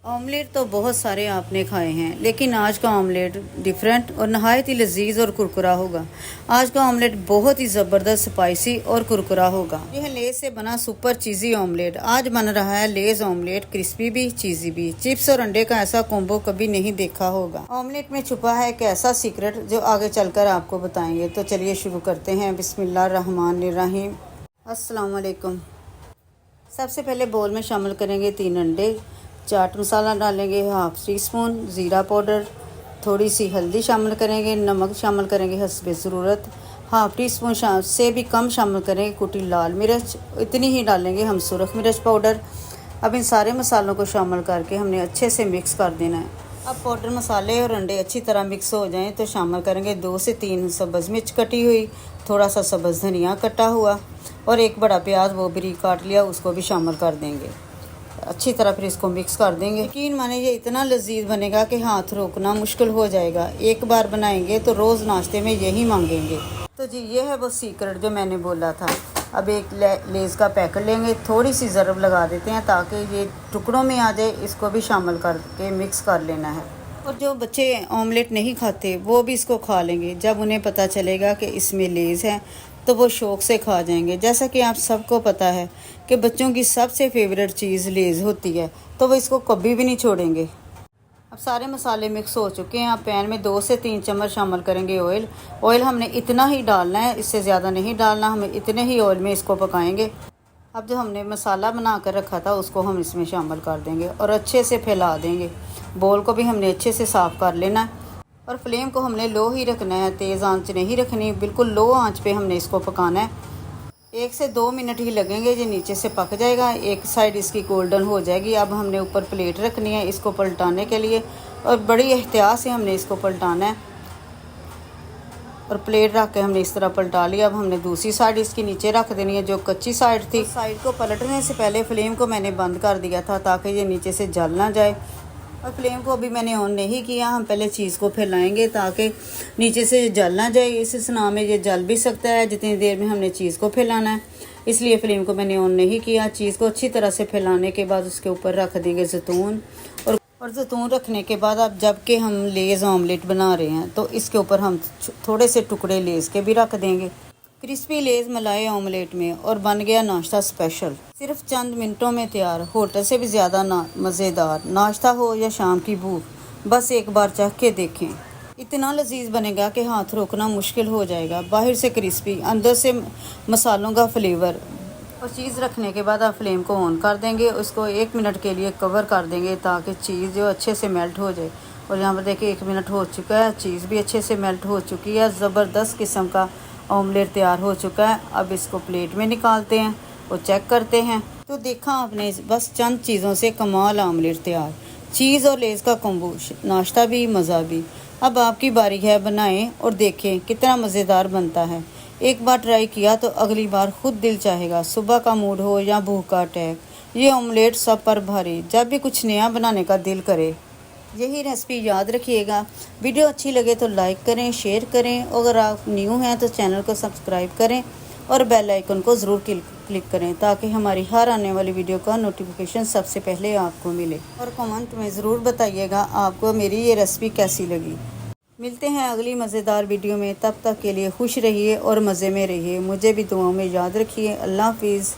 Omelette तो बहुत सारे आपने खाए हैं, लेकिन आज का ऑमलेट डिफरेंट और नहायत ही लजीज और कुरकुरा होगा। आज का ऑमलेट बहुत ही ज़बरदस्त स्पाइसी और कुरकुरा होगा। यह लेज़ से बना सुपर चीज़ी ऑमलेट। आज बन रहा है लेज़ ऑमलेट, क्रिस्पी भी चीज़ी भी। चिप्स और अंडे का ऐसा कॉम्बो कभी नहीं देखा होगा। ऑमलेट में छुपा है एक ऐसा सीक्रेट जो आगे चलकर आपको बताएंगे। तो चलिए शुरू करते हैं। बिस्मिल्लाहिर्रहमानिर्रहीम। अस्सलाम वालेकुम। सबसे पहले बोल में शामिल करेंगे 3 अंडे, चाट मसाला डालेंगे 1/2 टी स्पून, ज़ीरा पाउडर, थोड़ी सी हल्दी शामिल करेंगे, नमक शामिल करेंगे हस्बे ज़रूरत, 1/2 टी स्पून से भी कम शामिल करेंगे कुटी लाल मिर्च, इतनी ही डालेंगे हम सुरख मिर्च पाउडर। अब इन सारे मसालों को शामिल करके हमने अच्छे से मिक्स कर देना है। अब पाउडर मसाले और अंडे अच्छी तरह मिक्स हो जाएं तो शामिल करेंगे 2 से 3 सब्ज़ मिर्च कटी हुई, थोड़ा सा सब्ज़ धनिया कटा हुआ और एक बड़ा प्याज वो बारीक काट लिया, उसको भी शामिल कर देंगे। अच्छी तरह फिर इसको मिक्स कर देंगे। यकीन माने ये इतना लजीज बनेगा कि हाथ रोकना मुश्किल हो जाएगा। एक बार बनाएंगे तो रोज़ नाश्ते में यही मांगेंगे। तो जी ये है वो सीक्रेट जो मैंने बोला था। अब एक लेज़ का पैकेट लेंगे, थोड़ी सी ज़रब लगा देते हैं ताकि ये टुकड़ों में आ जाए। इसको भी शामिल करके मिक्स कर लेना है। और जो बच्चे ऑमलेट नहीं खाते वो भी इसको खा लेंगे। जब उन्हें पता चलेगा कि इसमें लेज़ है तो वो शौक़ से खा जाएंगे। जैसा कि आप सबको पता है कि बच्चों की सबसे फेवरेट चीज़ लेज़ होती है, तो वो इसको कभी भी नहीं छोड़ेंगे। अब सारे मसाले मिक्स हो चुके हैं। अब पैन में 2 से 3 चम्मच शामिल करेंगे ऑयल। ऑयल हमने इतना ही डालना है, इससे ज़्यादा नहीं डालना। हमें इतने ही ऑयल में इसको पकाएंगे। अब जो हमने मसाला बना कर रखा था उसको हम इसमें शामिल कर देंगे और अच्छे से फैला देंगे। बोल को भी हमने अच्छे से साफ़ कर लेना है और फ्लेम को हमने लो ही रखना है, तेज़ आंच नहीं रखनी। बिल्कुल लो आंच पे हमने इसको पकाना है। 1 से 2 मिनट ही लगेंगे, ये नीचे से पक जाएगा। एक साइड इसकी गोल्डन हो जाएगी। अब हमने ऊपर प्लेट रखनी है इसको पलटाने के लिए और बड़ी एहतियात से हमने इसको पलटाना है। और प्लेट रख के हमने इस तरह पलटा लिया। अब हमने दूसरी साइड इसकी नीचे रख देनी है जो कच्ची साइड थी। साइड को पलटने से पहले फ्लेम को मैंने बंद कर दिया था ताकि ये नीचे से जल ना जाए। और फ्लेम को अभी मैंने ऑन नहीं किया। हम पहले चीज़ को फैलाएंगे ताकि नीचे से जल ना जाए। इस स्नान में ये जल भी सकता है जितनी देर में हमने चीज़ को फैलाना है, इसलिए फ्लेम को मैंने ऑन नहीं किया। चीज़ को अच्छी तरह से फैलाने के बाद उसके ऊपर रख देंगे ज़ैतून। और ज़ैतून रखने के बाद अब जबकि हम लेज़ ऑमलेट बना रहे हैं तो इसके ऊपर हम थोड़े से टुकड़े लेज़ के भी रख देंगे। क्रिस्पी लेज़ मलाई ऑमलेट में और बन गया नाश्ता स्पेशल। सिर्फ चंद मिनटों में तैयार, होटल से भी ज़्यादा मज़ेदार। नाश्ता हो या शाम की भूख, बस एक बार चख के देखें। इतना लजीज बनेगा कि हाथ रोकना मुश्किल हो जाएगा। बाहर से क्रिस्पी, अंदर से मसालों का फ्लेवर। और चीज़ रखने के बाद आप फ्लेम को ऑन कर देंगे। उसको 1 मिनट के लिए कवर कर देंगे ताकि चीज़ जो अच्छे से मेल्ट हो जाए। और यहाँ पर देखिए 1 मिनट हो चुका है, चीज़ भी अच्छे से मेल्ट हो चुकी है। ज़बरदस्त किस्म का ऑमलेट तैयार हो चुका है। अब इसको प्लेट में निकालते हैं और चेक करते हैं। तो देखा आपने, बस चंद चीज़ों से कमाल ऑमलेट तैयार। चीज़ और लेज़ का कॉम्बो, नाश्ता भी मज़ा भी। अब आपकी बारी है, बनाएं और देखें कितना मज़ेदार बनता है। एक बार ट्राई किया तो अगली बार खुद दिल चाहेगा। सुबह का मूड हो या भूख का अटैक, ये ऑमलेट सब पर भारी। जब भी कुछ नया बनाने का दिल करे यही रेसिपी याद रखिएगा। वीडियो अच्छी लगे तो लाइक करें, शेयर करें। अगर आप न्यू हैं तो चैनल को सब्सक्राइब करें और बेल आइकन को ज़रूर क्लिक करें ताकि हमारी हर आने वाली वीडियो का नोटिफिकेशन सबसे पहले आपको मिले। और कमेंट में ज़रूर बताइएगा आपको मेरी ये रेसिपी कैसी लगी। मिलते हैं अगली मज़ेदार वीडियो में। तब तक के लिए खुश रहिए और मज़े में रहिए। मुझे भी दुआओं में याद रखिए। अल्लाह हाफिज़।